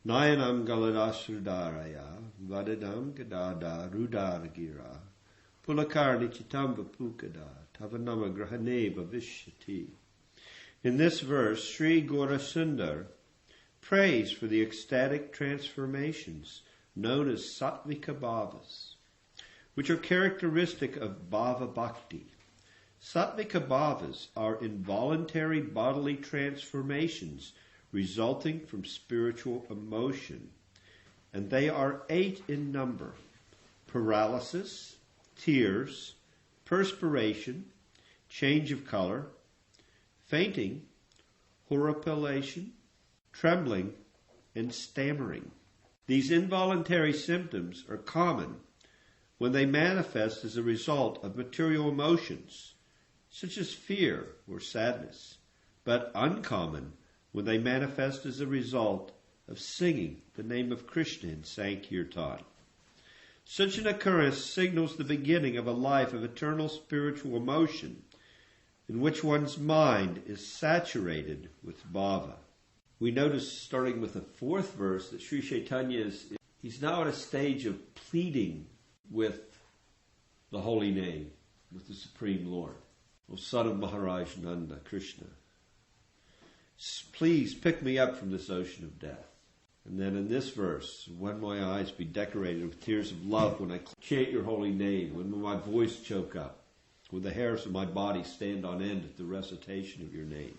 Nayanam galadasrudaraya, vadadam gadada rudaragira, pulakarnichitam vapukada, tavanama grahane bhavishyati. In this verse, Sri Gaurasundar prays for the ecstatic transformations known as sattvika bhavas, which are characteristic of bhava bhakti. Sattvika bhavas are involuntary bodily transformations resulting from spiritual emotion, and they are 8 in number: paralysis, tears, perspiration, change of color, fainting, horripilation, trembling, and stammering. These involuntary symptoms are common when they manifest as a result of material emotions, such as fear or sadness, but uncommon when they manifest as a result of singing the name of Krishna in Sankirtan. Such an occurrence signals the beginning of a life of eternal spiritual emotion in which one's mind is saturated with bhava. We notice, starting with the 4th verse, that Sri Caitanya he's now at a stage of pleading with the holy name, with the Supreme Lord. O son of Maharaj Nanda, Krishna, please pick me up from this ocean of death. And then in this verse, when my eyes be decorated with tears of love, when I chant your holy name, when my voice choke up, when the hairs of my body stand on end at the recitation of your name.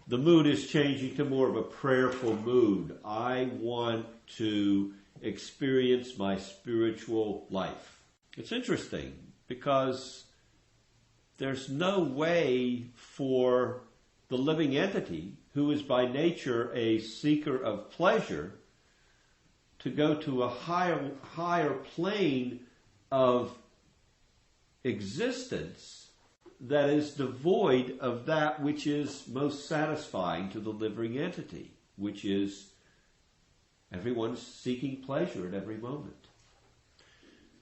The mood is changing to more of a prayerful mood. I want to experience my spiritual life. It's interesting because there's no way for the living entity, who is by nature a seeker of pleasure, to go to a higher plane of existence that is devoid of that which is most satisfying to the living entity, which is everyone's seeking pleasure at every moment.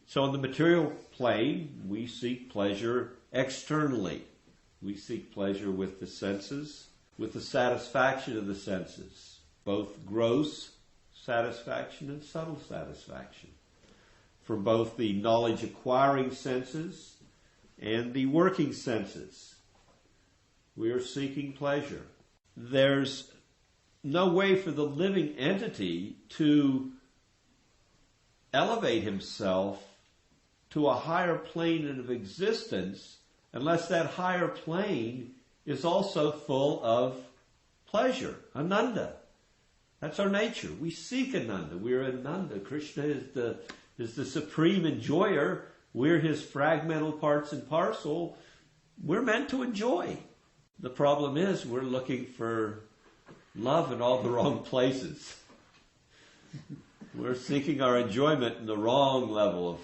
So on the material plane, we seek pleasure externally. We seek pleasure with the senses, with the satisfaction of the senses, both gross satisfaction and subtle satisfaction. For both the knowledge-acquiring senses and the working senses, we are seeking pleasure. There's no way for the living entity to elevate himself to a higher plane of existence unless that higher plane is also full of pleasure, ananda. That's our nature. We seek ananda. We're ananda. Krishna is the supreme enjoyer. We're his fragmental parts and parcel. We're meant to enjoy. The problem is we're looking for love in all the wrong places. We're seeking our enjoyment in the wrong level of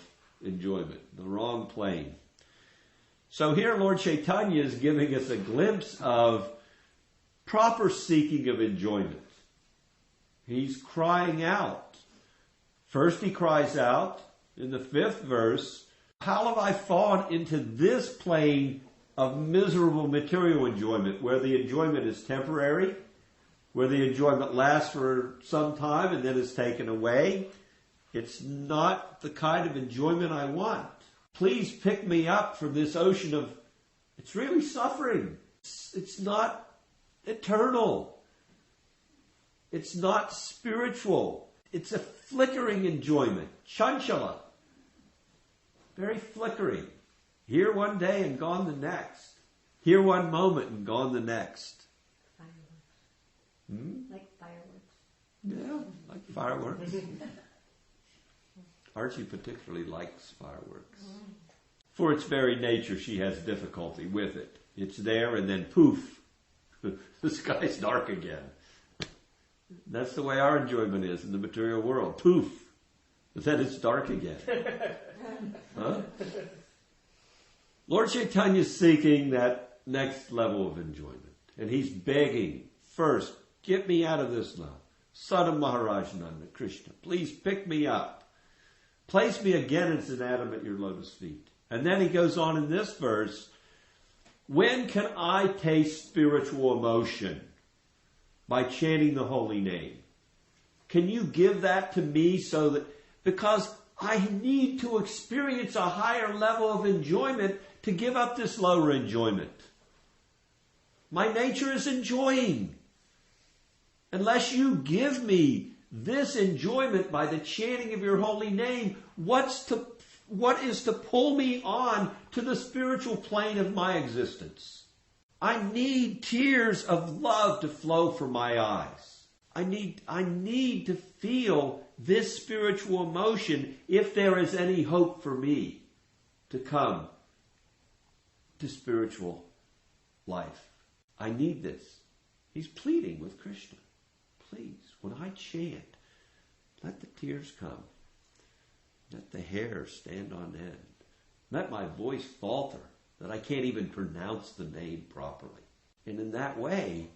enjoyment, the wrong plane. So here Lord Chaitanya is giving us a glimpse of proper seeking of enjoyment. He's crying out. First he cries out in the 5th verse, how have I fallen into this plane of miserable material enjoyment, where the enjoyment is temporary, where the enjoyment lasts for some time and then is taken away. It's not the kind of enjoyment I want. Please pick me up from this ocean of, it's really suffering. It's not eternal. It's not spiritual. It's a flickering enjoyment. Chanchala. Very flickering. Here one day and gone the next. Here one moment and gone the next. Fireworks. Like fireworks. Yeah, like fireworks. Archie particularly likes fireworks. For its very nature, she has difficulty with it. It's there and then poof, the sky's dark again. That's the way our enjoyment is in the material world. Poof, but then it's dark again. Huh? Lord Chaitanya is seeking that next level of enjoyment. And he's begging, first, get me out of this now. Son of Maharaj Nanda, Krishna, please pick me up. Place me again as an atom at your lotus feet. And then he goes on in this verse, when can I taste spiritual emotion? By chanting the holy name. Can you give that to me so that, because I need to experience a higher level of enjoyment to give up this lower enjoyment. My nature is enjoying. Unless you give me this enjoyment by the chanting of your holy name, what is to pull me on to the spiritual plane of my existence? I need tears of love to flow from my eyes. I need to feel this spiritual emotion if there is any hope for me to come to spiritual life. I need this. He's pleading with Krishna. Please, when I chant, let the tears come. Let the hair stand on end. Let my voice falter that I can't even pronounce the name properly. And in that way,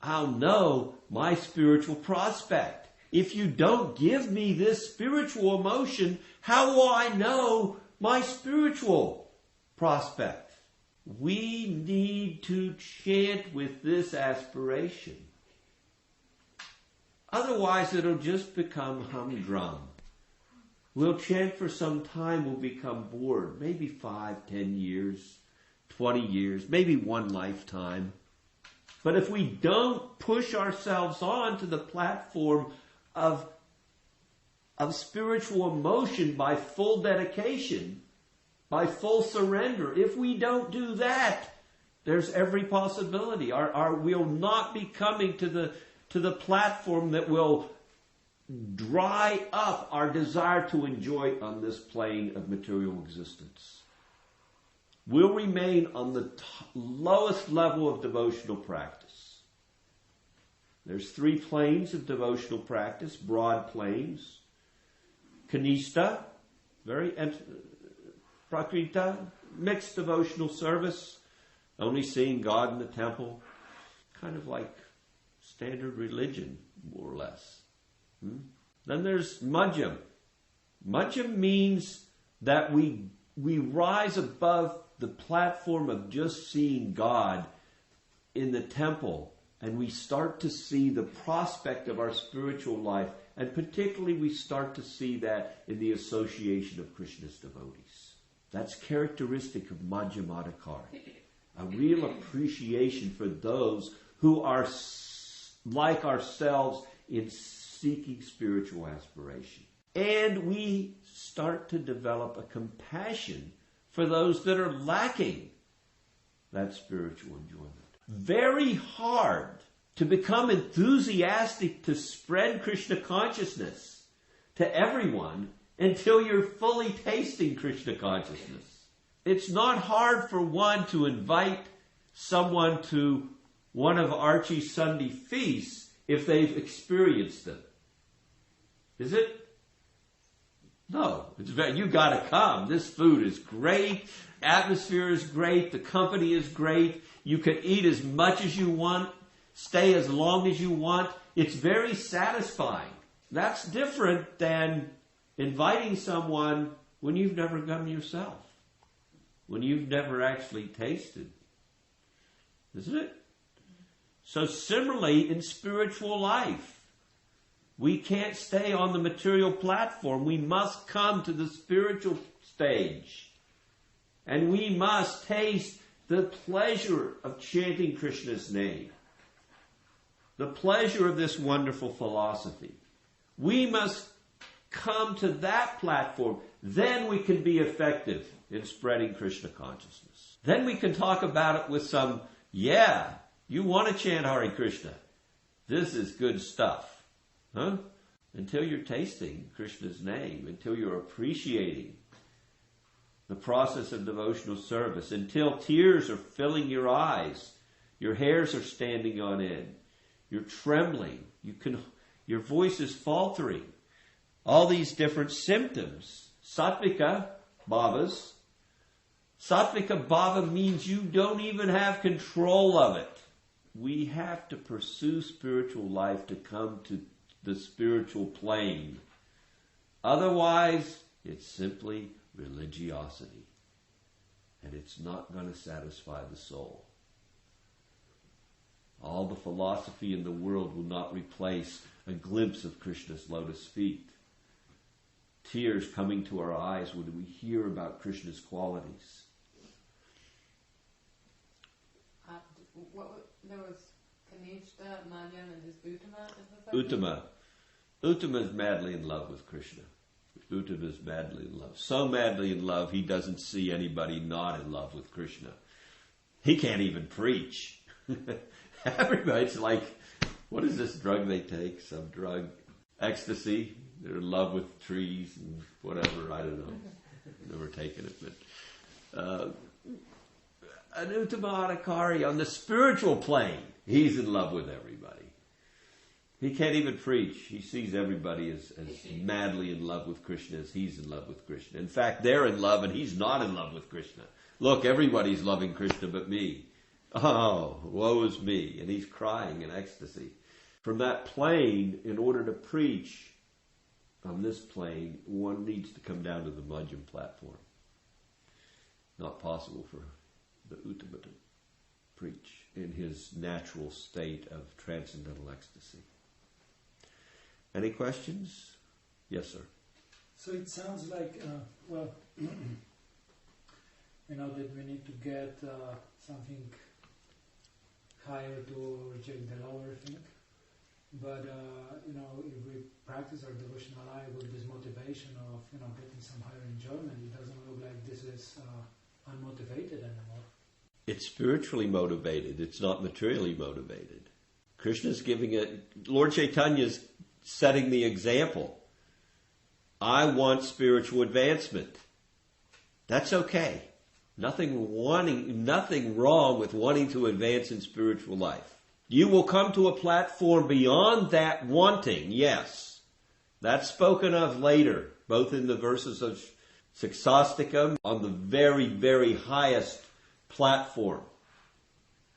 I'll know my spiritual prospect. If you don't give me this spiritual emotion, how will I know my spiritual prospect? We need to chant with this aspiration. Otherwise, it'll just become humdrum. We'll chant for some time, we'll become bored. Maybe 5, 10 years, 20 years, maybe one lifetime. But if we don't push ourselves on to the platform of spiritual emotion by full dedication, by full surrender, if we don't do that, there's every possibility. We'll not be coming to the platform that will dry up our desire to enjoy on this plane of material existence. We'll remain on the lowest level of devotional practice. There's 3 planes of devotional practice, broad planes. Kanishta, Prakrita, mixed devotional service, only seeing God in the temple, kind of like standard religion, more or less. Then there's Madhyam. Madhyam means that we rise above the platform of just seeing God in the temple, and we start to see the prospect of our spiritual life, and particularly we start to see that in the association of Krishna's devotees. That's characteristic of Madhyamadikari. A real appreciation for those who are like ourselves in seeking spiritual aspiration. And we start to develop a compassion for those that are lacking that spiritual enjoyment. Very hard to become enthusiastic to spread Krishna consciousness to everyone until you're fully tasting Krishna consciousness. It's not hard for one to invite someone to one of Archie's Sunday feasts if they've experienced them. Is it? No. You gotta come. This food is great. Atmosphere is great. The company is great. You can eat as much as you want. Stay as long as you want. It's very satisfying. That's different than inviting someone when you've never come yourself. When you've never actually tasted. Isn't it? So similarly in spiritual life, we can't stay on the material platform. We must come to the spiritual stage. And we must taste the pleasure of chanting Krishna's name. The pleasure of this wonderful philosophy. We must come to that platform. Then we can be effective in spreading Krishna consciousness. Then we can talk about it with some, you want to chant Hare Krishna. This is good stuff. Huh? Until you're tasting Krishna's name, until you're appreciating the process of devotional service, until tears are filling your eyes, your hairs are standing on end, you're trembling, your voice is faltering. All these different symptoms. Sattvika bhavas. Sattvika bhava means you don't even have control of it. We have to pursue spiritual life to come to the spiritual plane. Otherwise, it's simply religiosity. And it's not going to satisfy the soul. All the philosophy in the world will not replace a glimpse of Krishna's lotus feet. Tears coming to our eyes when we hear about Krishna's qualities. There was Kanishta, Madhyam, and this Uttama. Uttama is madly in love with Krishna. Uttama is madly in love. So madly in love, he doesn't see anybody not in love with Krishna. He can't even preach. Everybody's like, what is this drug they take? Some drug. Ecstasy. They're in love with trees and whatever. I don't know. Never taken it. But an Uttama on the spiritual plane, he's in love with everybody. He can't even preach. He sees everybody as madly in love with Krishna as he's in love with Krishna. In fact, they're in love and he's not in love with Krishna. Look, everybody's loving Krishna but me. Oh, woe is me. And he's crying in ecstasy. From that plane, in order to preach on this plane, one needs to come down to the Madhyam platform. Not possible for the Uttama to preach in his natural state of transcendental ecstasy. Any questions? Yes, sir. So it sounds like, that we need to get something higher to reject the lower thing. But, if we practice our devotional life with this motivation of, getting some higher enjoyment, it doesn't look like this is unmotivated anymore. It's spiritually motivated. It's not materially motivated. Krishna's giving it. Lord Chaitanya's setting the example. I want spiritual advancement. That's okay. Nothing wrong with wanting to advance in spiritual life. You will come to a platform beyond that wanting, yes. That's spoken of later, both in the verses of Siksastakam, on the very, very highest platform.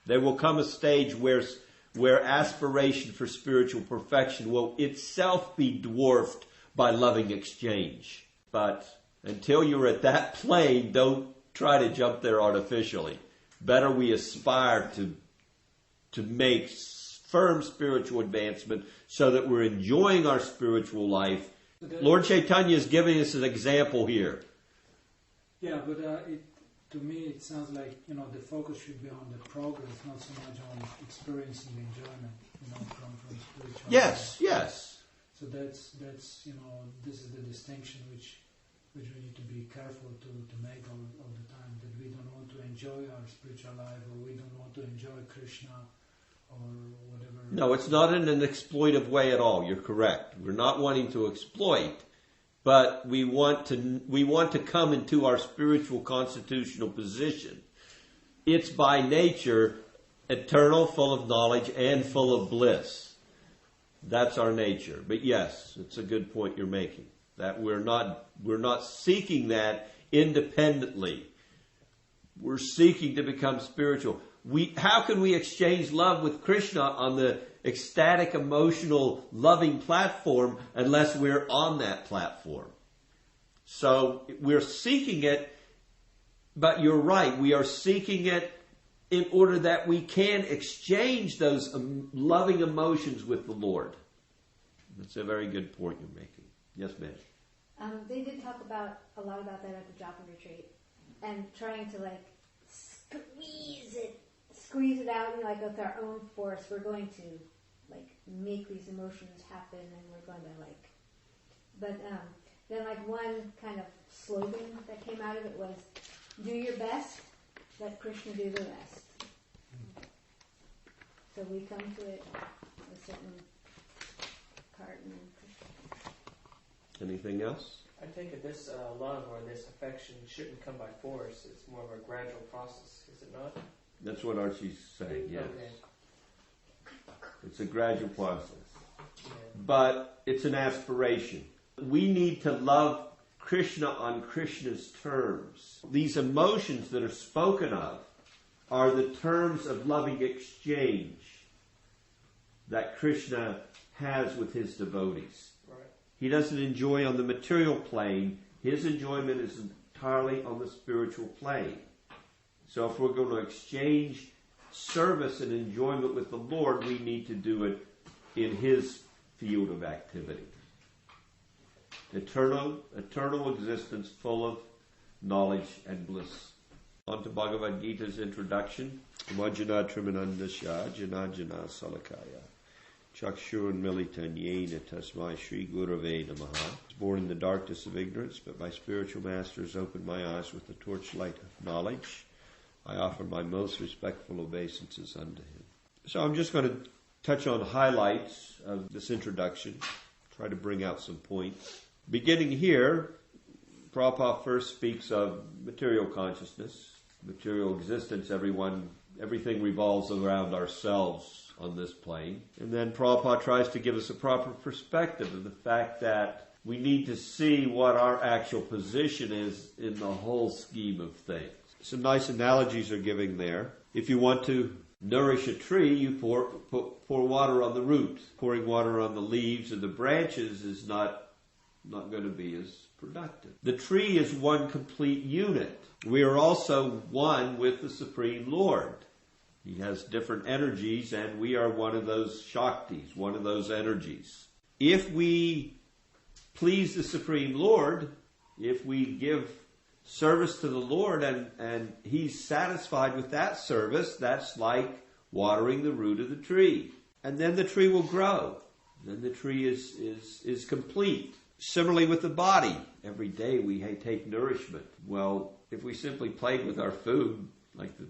There will come a stage where aspiration for spiritual perfection will itself be dwarfed by loving exchange. But until you're at that plane, don't try to jump there artificially. Better we aspire to make firm spiritual advancement so that we're enjoying our spiritual life. Lord Chaitanya is giving us an example here. Yeah, but to me it sounds like, the focus should be on the progress, not so much on experiencing enjoyment, from spiritual Yes, life. yes. So that's this is the distinction which we need to be careful to make all the time, that we don't want to enjoy our spiritual life, or we don't want to enjoy Krishna, or whatever. No, it's not in an exploitive way at all. You're correct. We're not wanting to exploit, but we want to come into our spiritual constitutional position. It's by nature eternal, full of knowledge, and full of bliss. That's our nature. But yes, it's a good point you're making. That we're not seeking that independently. We're seeking to become spiritual. How can we exchange love with Krishna on the ecstatic, emotional, loving platform unless we're on that platform? So we're seeking it, but you're right. We are seeking it in order that we can exchange those loving emotions with the Lord. That's a very good point you're making. Yes, ma'am. They did talk a lot about that at the Japa retreat, and trying to squeeze it out, with our own force. We're going to make these emotions happen, and we're going to But then one kind of slogan that came out of it was, "Do your best, let Krishna do the rest." So we come to it with a certain part and Anything else? I take it this love or this affection shouldn't come by force. It's more of a gradual process, is it not? That's what Archie's saying, yes. Okay. It's a gradual process. Yeah. But it's an aspiration. We need to love Krishna on Krishna's terms. These emotions that are spoken of are the terms of loving exchange that Krishna has with his devotees. Right. He doesn't enjoy on the material plane. His enjoyment is entirely on the spiritual plane. So if we're going to exchange service and enjoyment with the Lord, we need to do it in his field of activity. Eternal existence full of knowledge and bliss. On to Bhagavad Gita's introduction. Vajana Trimanandasya Jana Jana Salakaya Chakshurun Militan Yena Tasmai Shri Gurave Namaha. I was born in the darkness of ignorance, but my spiritual masters opened my eyes with the torchlight of knowledge. I offer my most respectful obeisances unto him. So I'm just going to touch on highlights of this introduction, try to bring out some points. Beginning here, Prabhupada first speaks of material consciousness, material existence. Everything revolves around ourselves on this plane. And then Prabhupada tries to give us a proper perspective of the fact that we need to see what our actual position is in the whole scheme of things. Some nice analogies are given there. If you want to nourish a tree, you pour water on the roots. Pouring water on the leaves and the branches is not going to be as productive. The tree is one complete unit. We are also one with the Supreme Lord. He has different energies, and we are one of those Shaktis, one of those energies. If we please the Supreme Lord, if we give service to the Lord and He's satisfied with that service, that's like watering the root of the tree. And then the tree will grow. Then the tree is complete. Similarly with the body. Every day we take nourishment. Well, if we simply played with our food, like the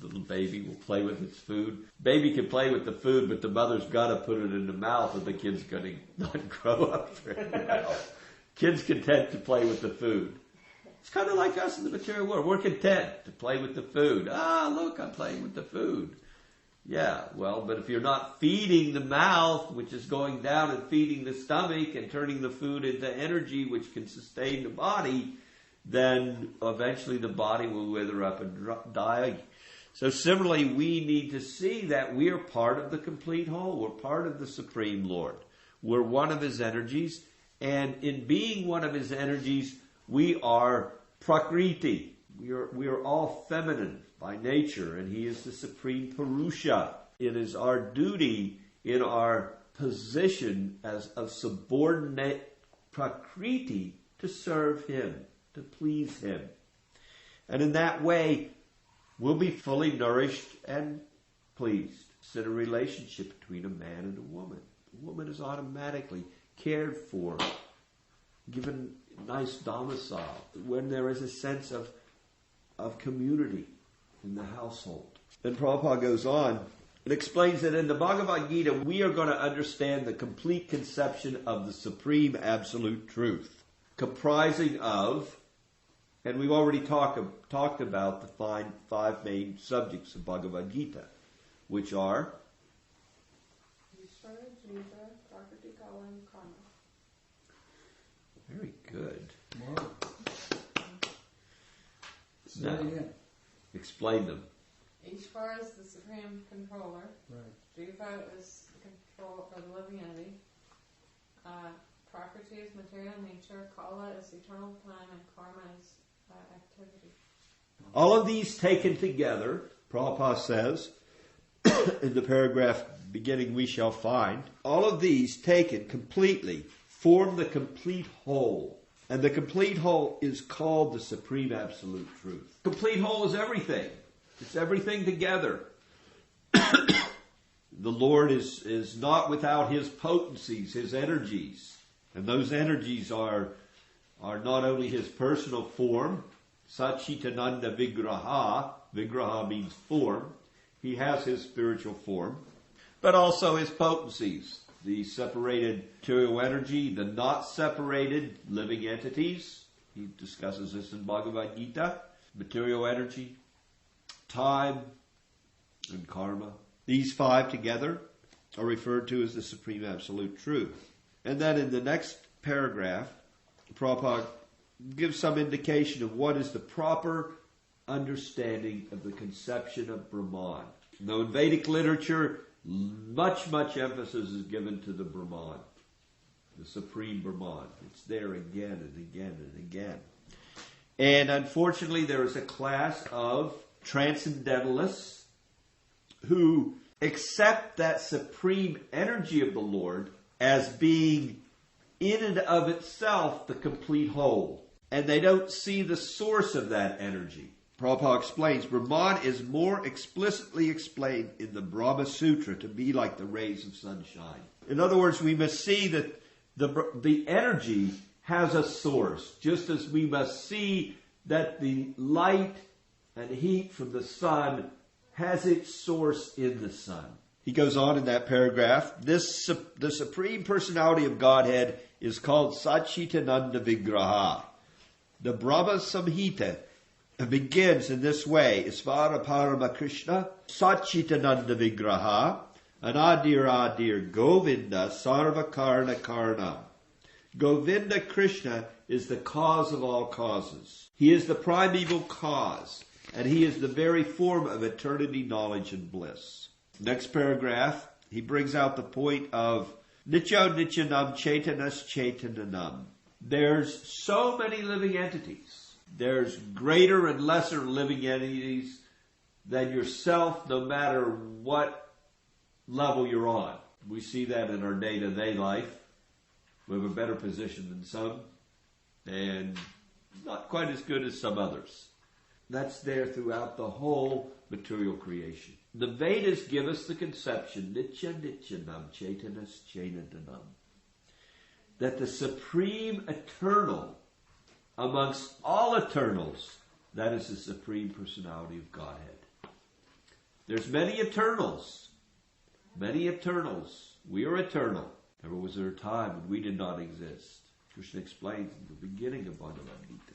little baby will play with its food. Baby can play with the food, but the mother's got to put it in the mouth, or the kid's going to not grow up very well. Kids content to play with the food. It's kind of like us in the material world. We're content to play with the food. Ah, look, I'm playing with the food. Yeah, well, but if you're not feeding the mouth, which is going down and feeding the stomach and turning the food into energy which can sustain the body, then eventually the body will wither up and die. So similarly, we need to see that we are part of the complete whole. We're part of the Supreme Lord. We're one of His energies. And in being one of His energies, we are Prakriti. We are all feminine by nature, and He is the Supreme Purusha. It is our duty in our position as a subordinate Prakriti to serve Him, to please Him. And in that way, we'll be fully nourished and pleased. It's in a relationship between a man and a woman. The woman is automatically cared for, given nice domicile, when there is a sense of community in the household. Then Prabhupada goes on and explains that in the Bhagavad Gita we are going to understand the complete conception of the Supreme Absolute Truth, comprising of, and we've already talked about the five main subjects of Bhagavad Gita, which are very good. Wow. Now, explain them. Ishvara is the supreme controller. Right. Jiva is the control of the living entity. Prakriti is material nature. Kala is eternal time, and karma is activity. All of these taken together, Prabhupada says, in the paragraph beginning, we shall find, all of these taken completely form the complete whole. And the complete whole is called the Supreme Absolute Truth. Complete whole is everything. It's everything together. The Lord is not without His potencies, His energies. And those energies are not only His personal form, Satchitananda Vigraha. Vigraha means form. He has His spiritual form. But also His potencies. The separated material energy, the not separated living entities. He discusses this in Bhagavad Gita. Material energy, time, and karma. These five together are referred to as the Supreme Absolute Truth. And then in the next paragraph, Prabhupada gives some indication of what is the proper understanding of the conception of Brahman. Now in Vedic literature, much emphasis is given to the Brahman, the Supreme Brahman. It's there again and again and again. And unfortunately, there is a class of transcendentalists who accept that supreme energy of the Lord as being in and of itself the complete whole. And they don't see the source of that energy. Prabhupada explains, Brahman is more explicitly explained in the Brahma Sutra to be like the rays of sunshine. In other words, we must see that the energy has a source, just as we must see that the light and heat from the sun has its source in the sun. He goes on in that paragraph, the Supreme Personality of Godhead is called Satchitananda Vigraha. The Brahma Samhita begins in this way, Isvara Parama Krishna, Satchitananda Vigraha, Anadir Govinda Sarva Karna Karna. Govinda Krishna is the cause of all causes. He is the primeval cause, and he is the very form of eternity, knowledge, and bliss. Next paragraph, he brings out the point of Nityo Nityanam Chaitanas Chaitananam. There's so many living entities. There's greater and lesser living entities than yourself, no matter what level you're on. We see that in our day-to-day life. We have a better position than some, and not quite as good as some others. That's there throughout the whole material creation. The Vedas give us the conception, Nitya Nityanam Chaitanas Chainadanam, that the supreme eternal amongst all eternals, that is the Supreme Personality of Godhead. There's many eternals. Many eternals. We are eternal. Never was there a time when we did not exist. Krishna explains in the beginning of Bhagavad-gita.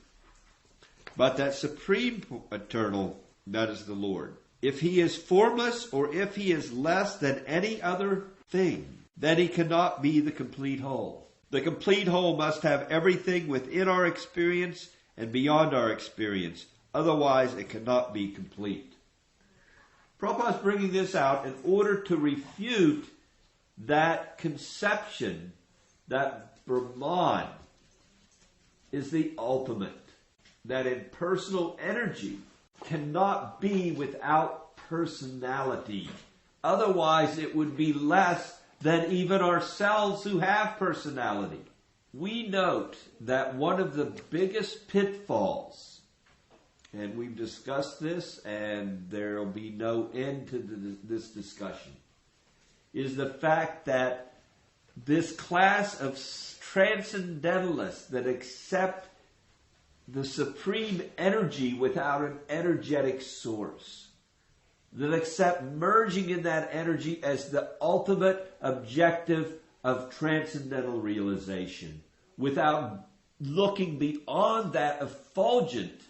But that supreme eternal, that is the Lord. If he is formless or if he is less than any other thing, then he cannot be the complete whole. The complete whole must have everything within our experience and beyond our experience. Otherwise, it cannot be complete. Prabhupada is bringing this out in order to refute that conception that Brahman is the ultimate, that impersonal energy cannot be without personality. Otherwise, it would be less than even ourselves who have personality. We note that one of the biggest pitfalls, and we've discussed this and there will be no end to this discussion, is the fact that this class of transcendentalists that accept the supreme energy without an energetic source, that accept merging in that energy as the ultimate objective of transcendental realization, without looking beyond that effulgent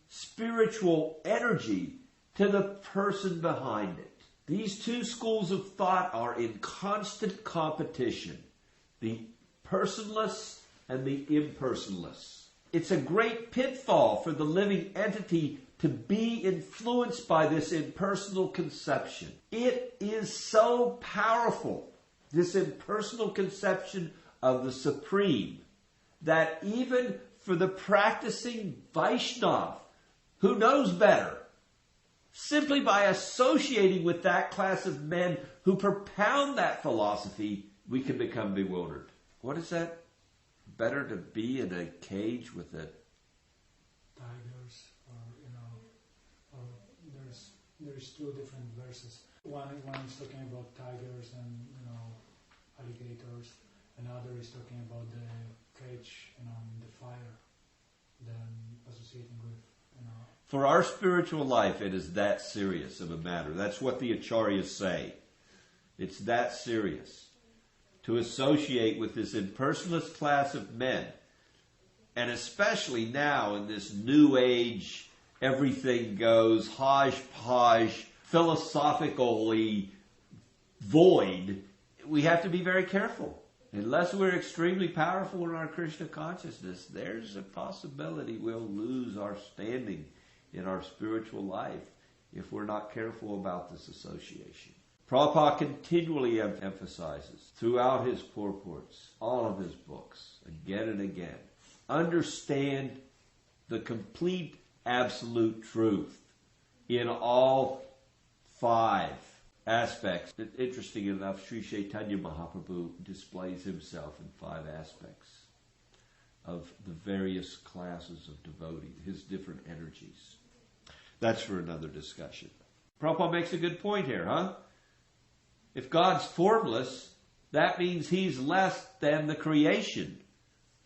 spiritual energy to the person behind it. These two schools of thought are in constant competition, the personalists and the impersonalists. It's a great pitfall for the living entity to be influenced by this impersonal conception. It is so powerful, this impersonal conception of the Supreme, that even for the practicing Vaishnava, who knows better, simply by associating with that class of men who propound that philosophy, we can become bewildered. What is that? Better to be in a cage with a tigers, or there's two different verses. One is talking about tigers and alligators, another is talking about the cage, in the fire, then associating with For our spiritual life, it is that serious of a matter. That's what the acharyas say. It's that serious to associate with this impersonalist class of men, and especially now in this new age, everything goes hodgepodge, philosophically void. We have to be very careful. Unless we're extremely powerful in our Krishna consciousness, there's a possibility we'll lose our standing in our spiritual life if we're not careful about this association. Prabhupada continually emphasizes throughout his purports, all of his books, again and again, understand the complete absolute truth in all five aspects. Interesting enough, Sri Caitanya Mahaprabhu displays himself in 5 aspects of the various classes of devotees, his different energies. That's for another discussion. Prabhupada makes a good point here, huh? If God's formless, that means he's less than the creation.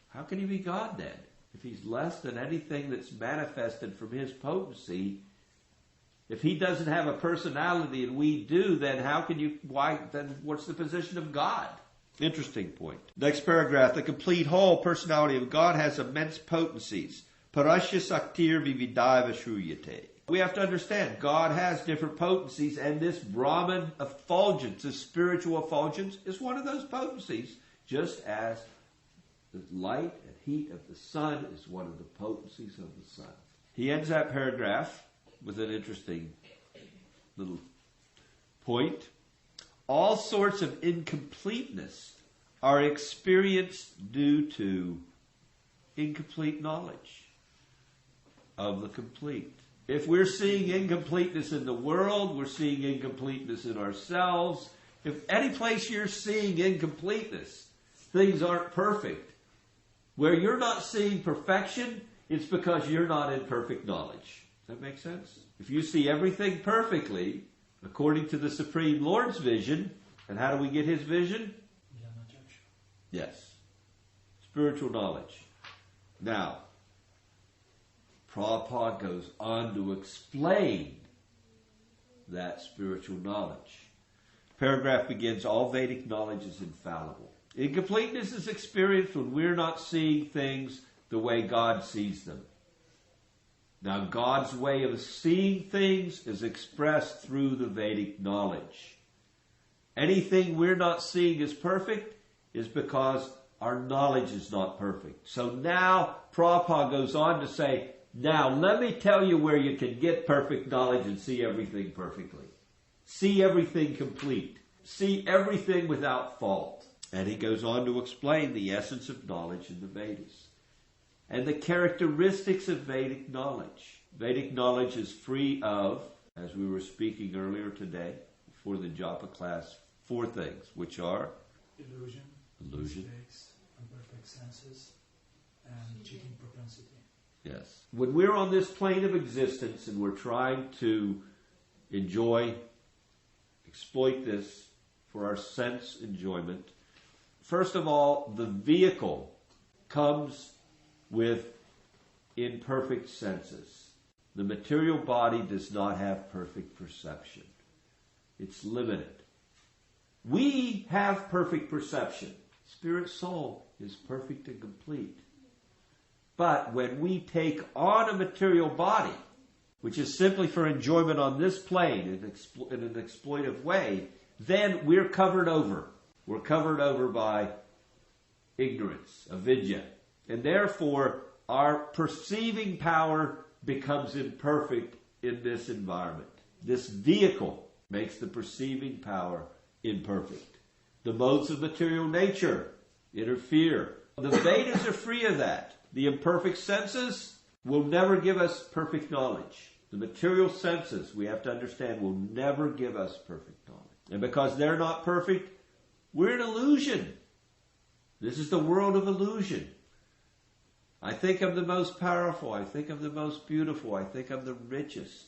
How can he be God then? If he's less than anything that's manifested from his potency, if he doesn't have a personality and we do, then then what's the position of God? Interesting point. Next paragraph, the complete whole personality of God has immense potencies. Parashya saktir vividaiva shruyate. We have to understand, God has different potencies, and this Brahman effulgence, this spiritual effulgence, is one of those potencies, just as the light and heat of the sun is one of the potencies of the sun. He ends that paragraph with an interesting little point. All sorts of incompleteness are experienced due to incomplete knowledge of the complete. If we're seeing incompleteness in the world, we're seeing incompleteness in ourselves. If any place you're seeing incompleteness, things aren't perfect. Where you're not seeing perfection, it's because you're not in perfect knowledge. Does that make sense? If you see everything perfectly, according to the Supreme Lord's vision, and how do we get his vision? Yes. Spiritual knowledge. Now, Prabhupada goes on to explain that spiritual knowledge. Paragraph begins, all Vedic knowledge is infallible. Incompleteness is experienced when we're not seeing things the way God sees them. Now, God's way of seeing things is expressed through the Vedic knowledge. Anything we're not seeing as perfect is because our knowledge is not perfect. So now, Prabhupada goes on to say, now let me tell you where you can get perfect knowledge and see everything perfectly. See everything complete. See everything without fault. And he goes on to explain the essence of knowledge in the Vedas and the characteristics of Vedic knowledge. Vedic knowledge is free of, as we were speaking earlier today, before the japa class, 4 things, which are illusion, mistakes, imperfect senses, and cheating propensity. Yes. When we're on this plane of existence and we're trying to enjoy, exploit this for our sense enjoyment, first of all, the vehicle comes with imperfect senses. The material body does not have perfect perception. It's limited. We have perfect perception. Spirit soul is perfect and complete. But when we take on a material body, which is simply for enjoyment on this plane in an exploitive way, then we're covered over. We're covered over by ignorance, avidya. And therefore, our perceiving power becomes imperfect in this environment. This vehicle makes the perceiving power imperfect. The modes of material nature interfere. The Vedas are free of that. The imperfect senses will never give us perfect knowledge. The material senses, we have to understand, will never give us perfect knowledge. And because they're not perfect, we're an illusion. This is the world of illusion. I think I'm the most powerful. I think I'm the most beautiful. I think I'm the richest.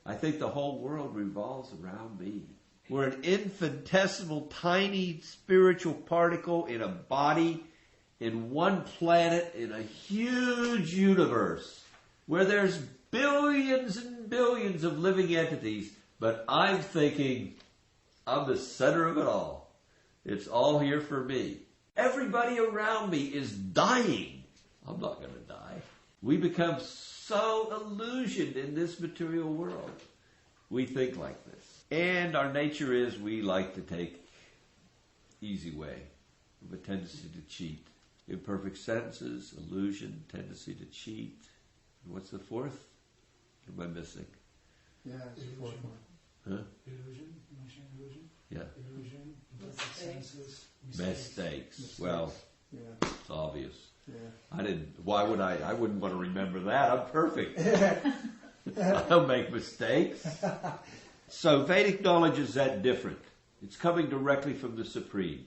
I think the whole world revolves around me. We're an infinitesimal, tiny spiritual particle in a body, in one planet, in a huge universe, where there's billions and billions of living entities, but I'm thinking I'm the center of it all. It's all here for me. Everybody around me is dying. I'm not going to die. We become so illusioned in this material world. We think like this. And our nature is we like to take easy way. We have a tendency to cheat. Imperfect senses, illusion, tendency to cheat. And what's the 4th? What am I missing? Yeah, it's the 4th one. Huh? Illusion, you mentioned illusion? Yeah. Illusion, imperfect senses, Mistakes. Well, Yeah. it's obvious. Yeah. Why would I wouldn't want to remember that. I'm perfect. I don't make mistakes. So Vedic knowledge is that different. It's coming directly from the Supreme.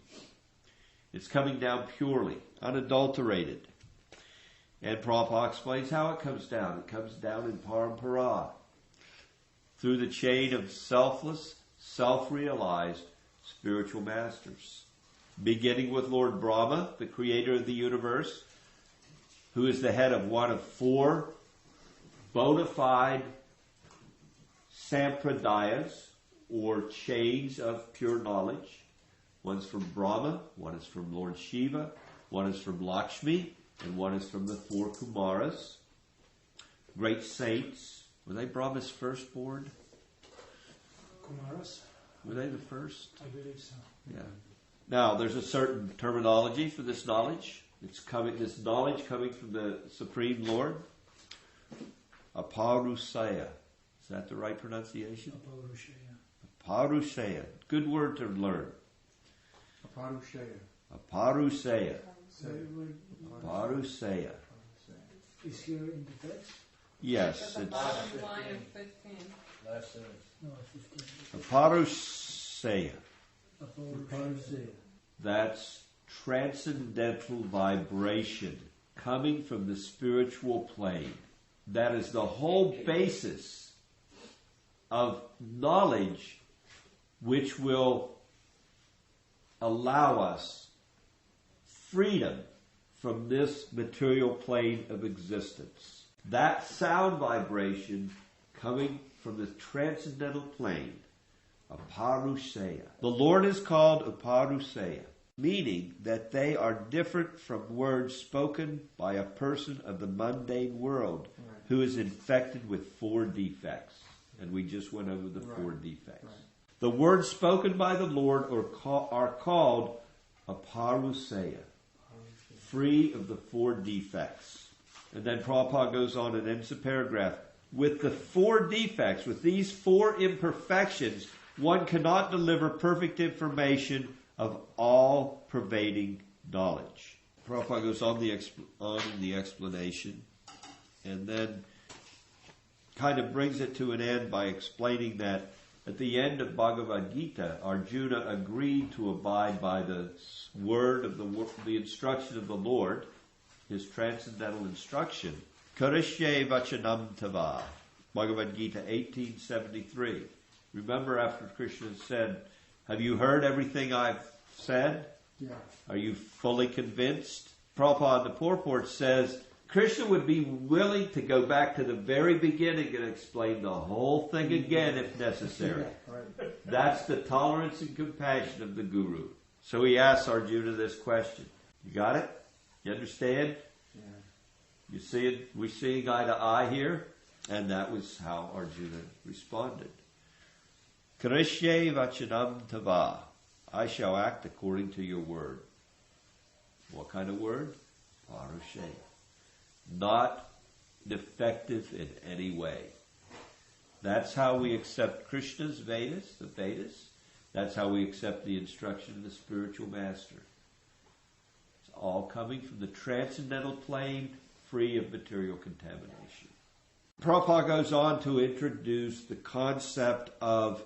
It's coming down purely, unadulterated. And Prabhupada explains how it comes down. It comes down in parampara, through the chain of selfless, self-realized spiritual masters. Beginning with Lord Brahma, the creator of the universe, who is the head of one of 4 bona fide sampradayas, or chains of pure knowledge. One's from Brahma, one is from Lord Shiva, one is from Lakshmi, and one is from the 4 Kumaras. Great saints. Were they Brahma's firstborn? Kumaras? Were they the first? I believe so. Yeah. Now, there's a certain terminology for this knowledge. This knowledge coming from the Supreme Lord. Aparusaya. Is that the right pronunciation? Aparusaya. Good word to learn. Aparusaya. Aparusaya. Is here in the text? Yes. At the It's bottom line of 15. No, 15. Aparusaya. Aparusaya. That's transcendental vibration coming from the spiritual plane. That is the whole basis of knowledge which will allow us freedom from this material plane of existence. That sound vibration coming from the transcendental plane, Aparusaya. The Lord is called Aparusaya, meaning that they are different from words spoken by a person of the mundane world who is infected with 4 defects. And we just went over the 4 defects. The words spoken by the Lord are called Aparusaya, free of the 4 defects. And then Prabhupada goes on and ends the paragraph. With the 4 defects, with these 4 imperfections, one cannot deliver perfect information of all-pervading knowledge. Prabhupada goes on in the explanation, and then kind of brings it to an end by explaining that at the end of Bhagavad-gita, Arjuna agreed to abide by the word of the instruction of the Lord, his transcendental instruction. Karishye vachanam tava, Bhagavad-gita 1873. Remember after Krishna said, have you heard everything I've said? Yeah. Are you fully convinced? Prabhupada in the purport says, Krishna would be willing to go back to the very beginning and explain the whole thing again if necessary. That's the tolerance and compassion of the Guru. So he asks Arjuna this question. You got it? You understand? Yeah. You see it? We're seeing eye to eye here? And that was how Arjuna responded. Karishye vachanam tava. I shall act according to your word. What kind of word? Parushe. Not defective in any way. That's how we accept Krishna's Vedas, the Vedas. That's how we accept the instruction of the spiritual master. It's all coming from the transcendental plane, free of material contamination. Prabhupada goes on to introduce the concept of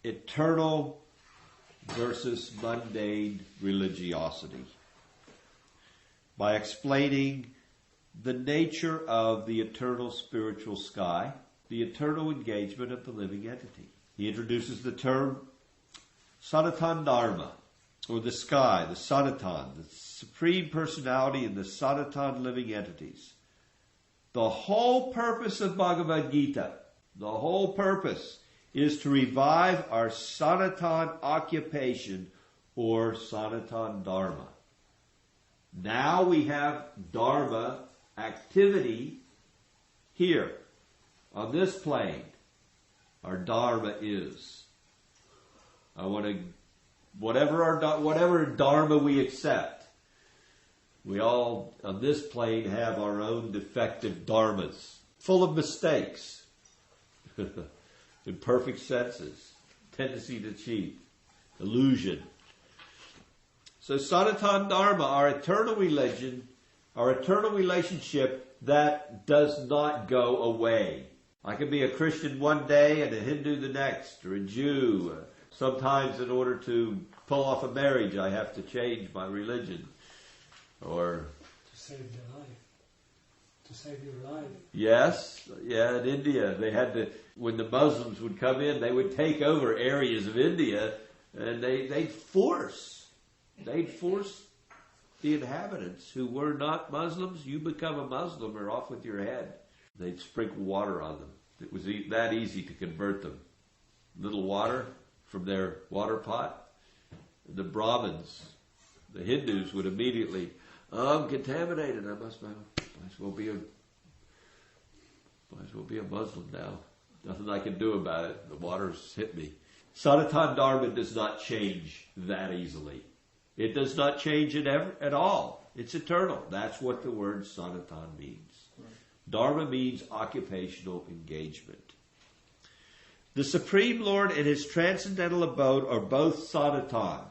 eternal versus mundane religiosity by explaining the nature of the eternal spiritual sky, the eternal engagement of the living entity. He introduces the term Sanatan Dharma, or the sky, the Sanatan, the supreme personality in the Sanatan living entities. The whole purpose of Bhagavad-gita, the whole purpose is to revive our Sanatan occupation or Sanatan Dharma. Now we have Dharma activity here on this plane. Our Dharma is. Whatever Dharma we accept. We all on this plane have our own defective dharmas, full of mistakes. Imperfect senses, tendency to cheat, illusion. So Sanatan Dharma, our eternal religion, our eternal relationship that does not go away. I can be a Christian one day and a Hindu the next, or a Jew. Sometimes in order to pull off a marriage, I have to change my religion. Or To save their life. To save your life. yes, yeah, in India, they had to, when the Muslims would come in, they would take over areas of India, and they'd force the inhabitants who were not Muslims. You become a Muslim or off with your head. They'd sprinkle water on them. It was that easy to convert them. Little water from their water pot. The Brahmins, the Hindus would immediately, I'm contaminated. I might as well be a Muslim now. Nothing I can do about it. The water's hit me. Sanatana Dharma does not change that easily. It does not change it at all. It's eternal. That's what the word Sanatana means. Dharma means occupational engagement. The Supreme Lord and His transcendental abode are both Sanatana,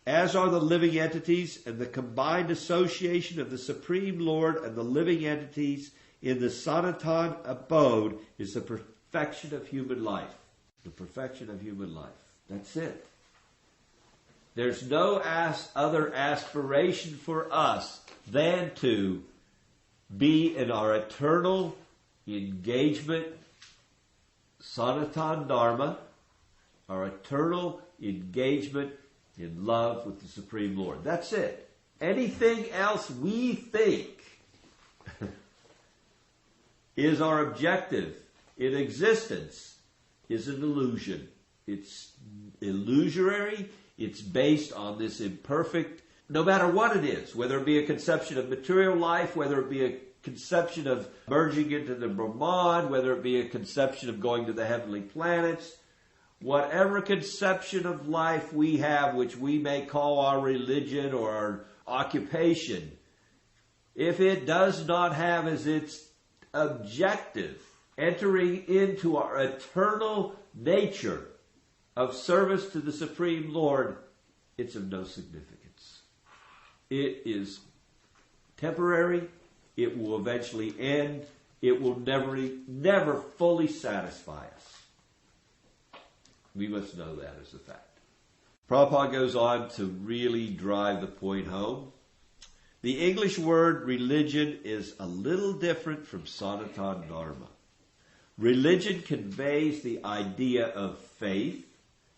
as are the living entities, and the combined association of the Supreme Lord and the living entities in the Sanatana abode is the perfection of human life. The perfection of human life. That's it. There's no other aspiration for us than to be in our eternal engagement, Sanatana Dharma, our eternal engagement in love with the Supreme Lord. That's it. Anything else we think is our objective in existence is an illusion. It's illusory. It's based on this imperfect, no matter what it is, whether it be a conception of material life, whether it be a conception of merging into the Brahman, whether it be a conception of going to the heavenly planets, whatever conception of life we have, which we may call our religion or our occupation, if it does not have as its objective entering into our eternal nature of service to the Supreme Lord, it's of no significance. It is temporary. It will eventually end. It will never fully satisfy us. We must know that as a fact. Prabhupada goes on to really drive the point home. The English word religion is a little different from Sanatana Dharma. Religion conveys the idea of faith,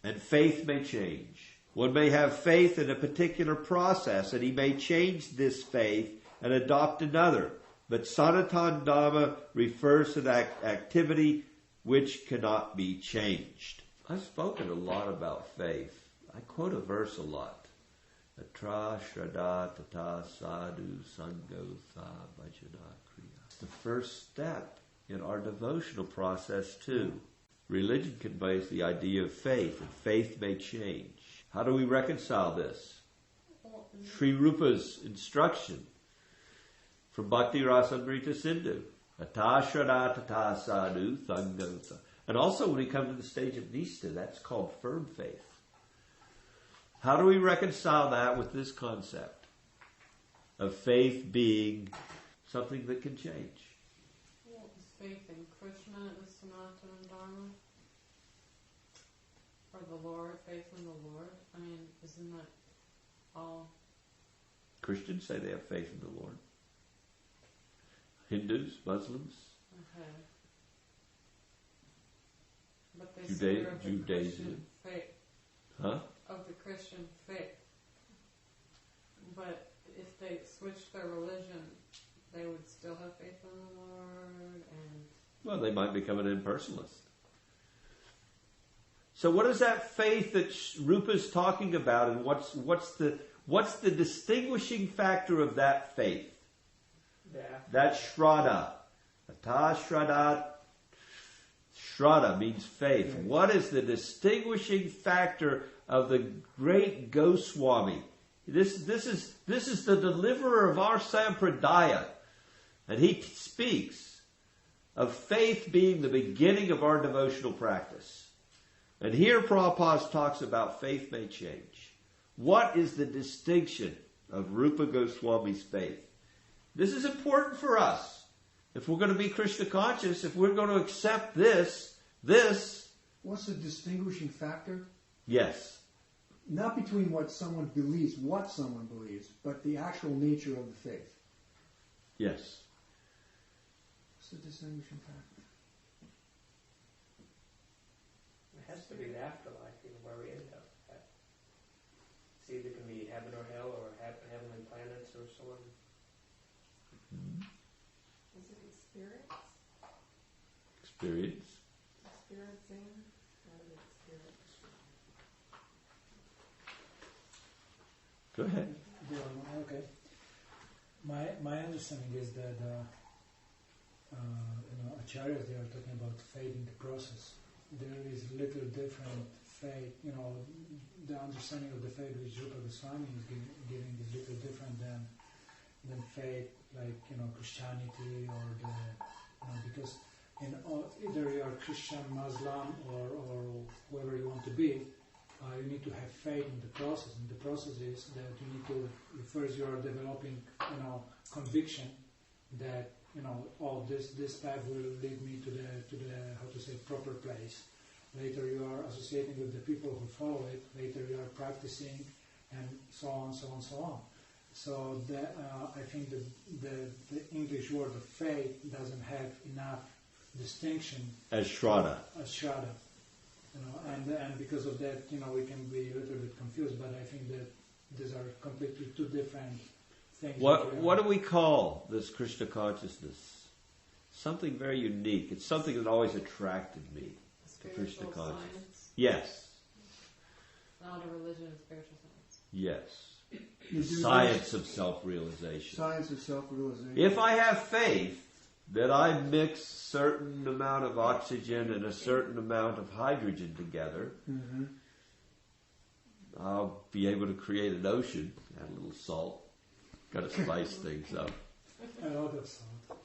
and faith may change. One may have faith in a particular process, and he may change this faith and adopt another. But Sanatana Dharma refers to that activity which cannot be changed. I've spoken a lot about faith. I quote a verse a lot. Atra shraddha tata sadhu sango tha bhajana kriya. It's the first step in our devotional process too. Religion conveys the idea of faith, and faith may change. How do we reconcile this? Sri Rupa's instruction from Bhakti Rasamrita Sindhu. Ata shraddha tata sadhu sango tha. And also when we come to the stage of Nistha, that's called firm faith. How do we reconcile that with this concept of faith being something that can change? Well, is faith in Krishna is Sanatana Dharma? Or the Lord, faith in the Lord? I mean, isn't that all? Christians say they have faith in the Lord. Hindus, Muslims, Okay. But they say they're of the Judaism. Christian faith. Huh? Of the Christian faith. But if they switched their religion, they would still have faith in the Lord, and Well, they might become an impersonalist. So what is that faith that Rupa's talking about, and what's the distinguishing factor of that faith? That shraddha. Ata shraddha. Shraddha means faith. What is the distinguishing factor of the great Goswami? This is the deliverer of our sampradaya. And he speaks of faith being the beginning of our devotional practice. And here Prabhupada talks about faith may change. What is the distinction of Rupa Goswami's faith? This is important for us If we're going to be Krishna conscious, if we're going to accept this... What's the distinguishing factor? Yes. Not between what someone believes, but the actual nature of the faith. Yes. What's the distinguishing factor? It has to be the afterlife, where we end up. It's either can be heaven or hell, or heavenly planets, or so on. Is it experience? Experience. Experiencing? What is experience? Go ahead. Yeah, okay. My understanding is that acharyas, they are talking about faith in the process. There is little different faith. The understanding of the faith which Rupa Goswami is giving is little different than faith like Christianity or because either you are Christian, Muslim, or whoever you want to be. You need to have faith in the process, and the process is that you need to first you are developing conviction that this path will lead me to the proper place. Later you are associating with the people who follow it. Later you are practicing, and so on, so on, so on. So I think the English word of faith doesn't have enough distinction As Shraddha. And because of that, we can be a little bit confused. But I think that these are completely two different things. What do we call this Krishna consciousness? Something very unique. It's something that always attracted me. Krishna consciousness. Science. Yes. Not a religion, a spiritual science. Yes. Science of self-realization. Science of self-realization. If I have faith that I mix certain amount of oxygen and a certain amount of hydrogen together, I'll be able to create an ocean. Add a little salt. Got to spice things up. A lot of salt.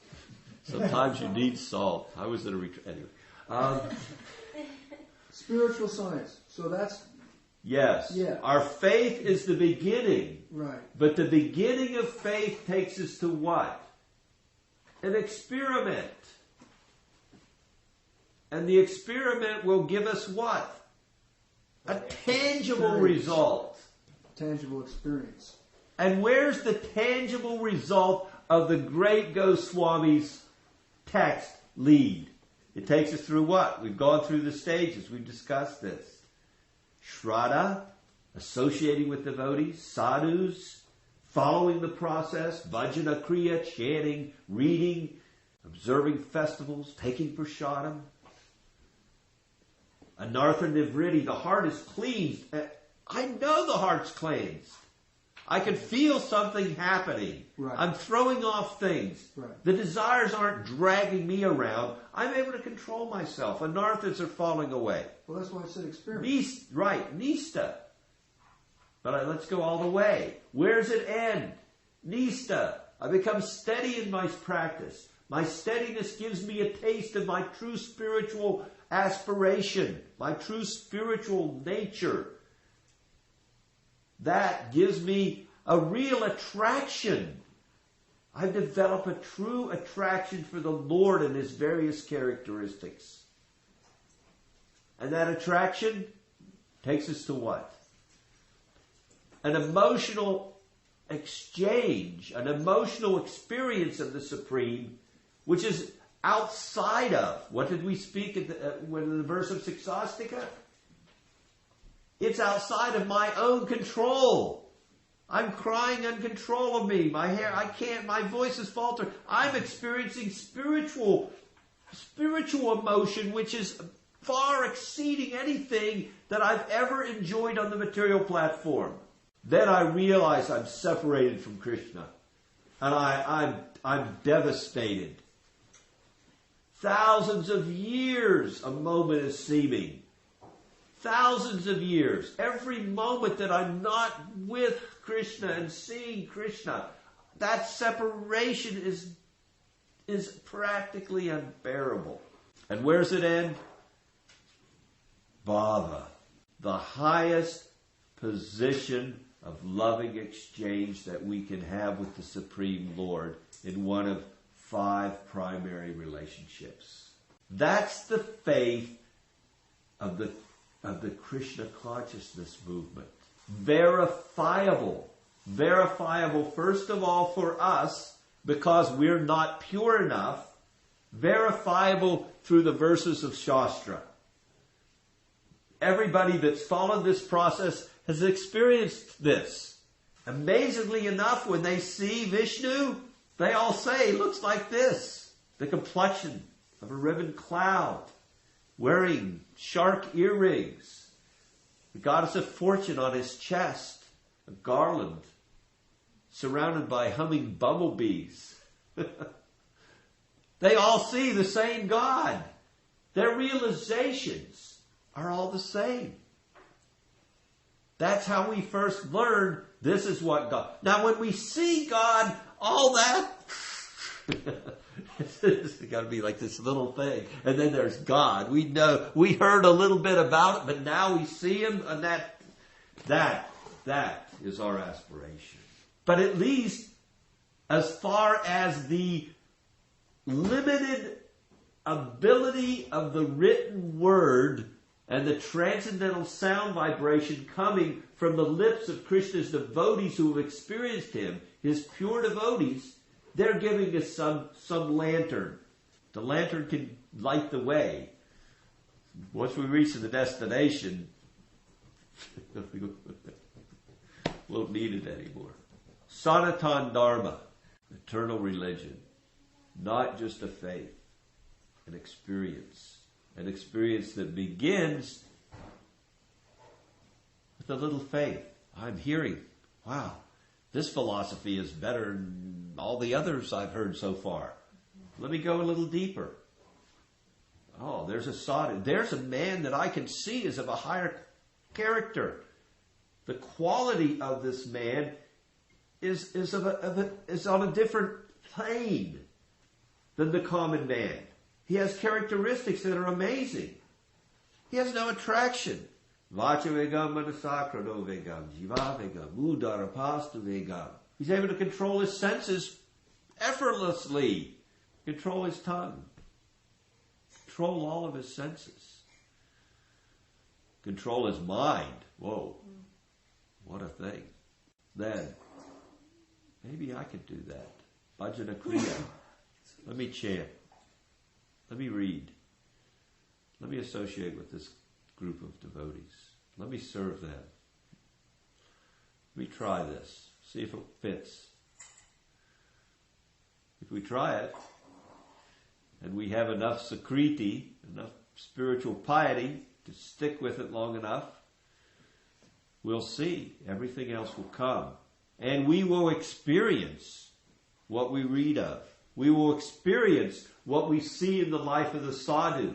Sometimes you need salt. I was at a retreat. Anyway. Spiritual science. So that's... Yes. Yeah. Our faith is the beginning. Right. But the beginning of faith takes us to what? An experiment. And the experiment will give us what? A tangible result. Tangible experience. And where's the tangible result of the great Goswami's text lead? It takes us through what? We've gone through the stages. We've discussed this. Shraddha, associating with devotees, sadhus, following the process, bhajana kriya, chanting, reading, observing festivals, taking prasadam. Anartha nivritti, the heart is cleansed. I know the heart's cleansed. I can feel something happening. Right. I'm throwing off things. Right. The desires aren't dragging me around. I'm able to control myself. Anarthas are falling away. Well, that's why I said experiment. Nista. But let's go all the way. Where does it end? Nista. I become steady in my practice. My steadiness gives me a taste of my true spiritual aspiration, my true spiritual nature. That gives me a real attraction. I've developed a true attraction for the Lord and His various characteristics. And that attraction takes us to what? An emotional exchange, an emotional experience of the Supreme, which is outside of, what did we speak in the verse of Siksastakam? It's outside of my own control. I'm crying uncontrollably. My voice is faltering. I'm experiencing spiritual emotion, which is far exceeding anything that I've ever enjoyed on the material platform. Then I realize I'm separated from Krishna. And I'm devastated. Thousands of years a moment is seeming. Thousands of years. Every moment that I'm not with Krishna and seeing Krishna, that separation is practically unbearable. And where's it end? Bhava. The highest position of loving exchange that we can have with the Supreme Lord in one of 5 primary relationships. That's the faith of the Krishna consciousness movement. Verifiable. Verifiable, first of all, for us, because we're not pure enough. Verifiable through the verses of Shastra. Everybody that's followed this process has experienced this. Amazingly enough, when they see Vishnu, they all say, looks like this. The complexion of a ribbon cloud, wearing shark earrings, the goddess of fortune on his chest, a garland, surrounded by humming bumblebees. They all see the same God. Their realizations are all the same. That's how we first learn this is what God... Now when we see God, all that... it's got to be like this little thing. And then there's God. We know, we heard a little bit about it, but now we see Him, and that is our aspiration. But at least, as far as the limited ability of the written word and the transcendental sound vibration coming from the lips of Krishna's devotees who have experienced Him, His pure devotees, they're giving us some lantern. The lantern can light the way. Once we reach the destination, we won't need it anymore. Sanatana Dharma, eternal religion, not just a faith, an experience that begins with a little faith. I'm hearing, wow, this philosophy is better than all the others I've heard so far. Let me go a little deeper. Oh, there's a sadhu. There's a man that I can see is of a higher character. The quality of this man is on a different plane than the common man. He has characteristics that are amazing. He has no attraction. Vachavegam manasakranno vegam, jivavegam, udarapastu vegam. He's able to control his senses effortlessly. Control his tongue. Control all of his senses. Control his mind. Whoa. What a thing. Then, maybe I could do that. Bhajana Kriya. Let me chant. Let me read. Let me associate with this group of devotees. Let me serve them. Let me try this. See if it fits. If we try it, and we have enough sakriti, enough spiritual piety to stick with it long enough, we'll see. Everything else will come. And we will experience what we read of. We will experience what we see in the life of the sadhu.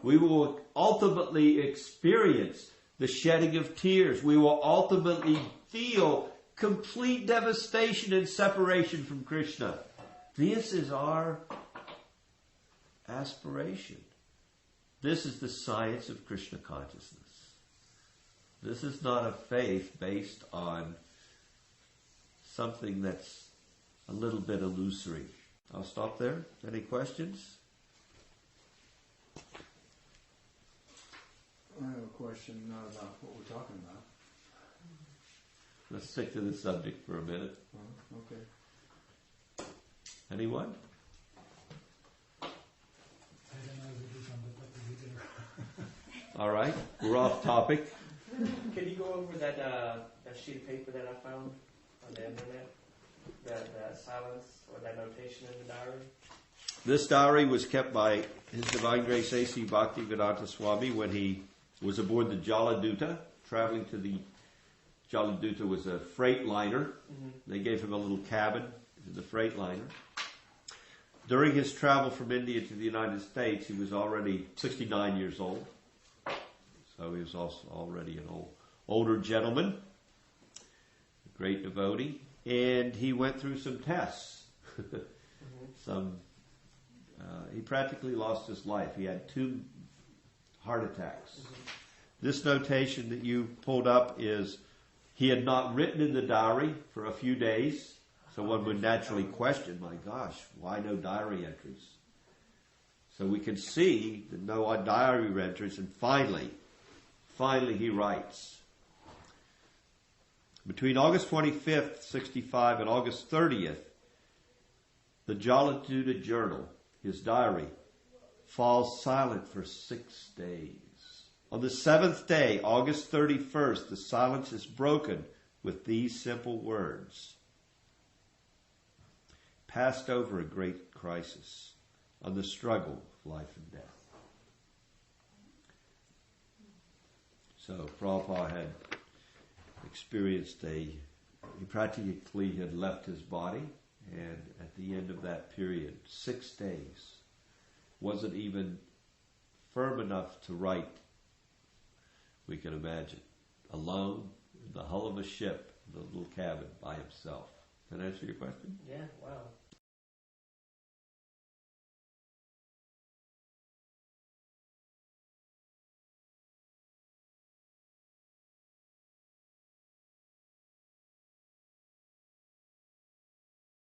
We will ultimately experience the shedding of tears. We will ultimately feel complete devastation and separation from Krishna. This is our aspiration. This is the science of Krishna consciousness. This is not a faith based on something that's a little bit illusory. I'll stop there. Any questions? I have a question not about what we're talking about. Let's stick to the subject for a minute. Okay. Anyone? I don't know if it is on the topic either. All right. We're off topic. Can you go over that sheet of paper that I found on the internet? That silence or that notation in the diary? This diary was kept by His Divine Grace A.C. Bhaktivedanta Swami when he was aboard the Jaladuta, traveling to the... Jaladuta was a freight liner. Mm-hmm. They gave him a little cabin in the freight liner. During his travel from India to the United States, he was already 69 years old. So he was also already an older gentleman, a great devotee. And he went through some tests. He practically lost his life. He had 2 heart attacks. This notation that you pulled up is, he had not written in the diary for a few days. So one would naturally question, my gosh, why no diary entries? So we can see the no diary entries, and finally he writes, between August 25th, 65 and August 30th, the Jaladuta journal, his diary, falls silent for 6 days. On the 7th day, August 31st, the silence is broken with these simple words. Passed over a great crisis on the struggle of life and death. So Prabhupada had experienced he practically had left his body, and at the end of that period, 6 days, wasn't even firm enough to write, we can imagine, alone in the hull of a ship, in a little cabin by himself. Can I answer your question? Yeah, wow.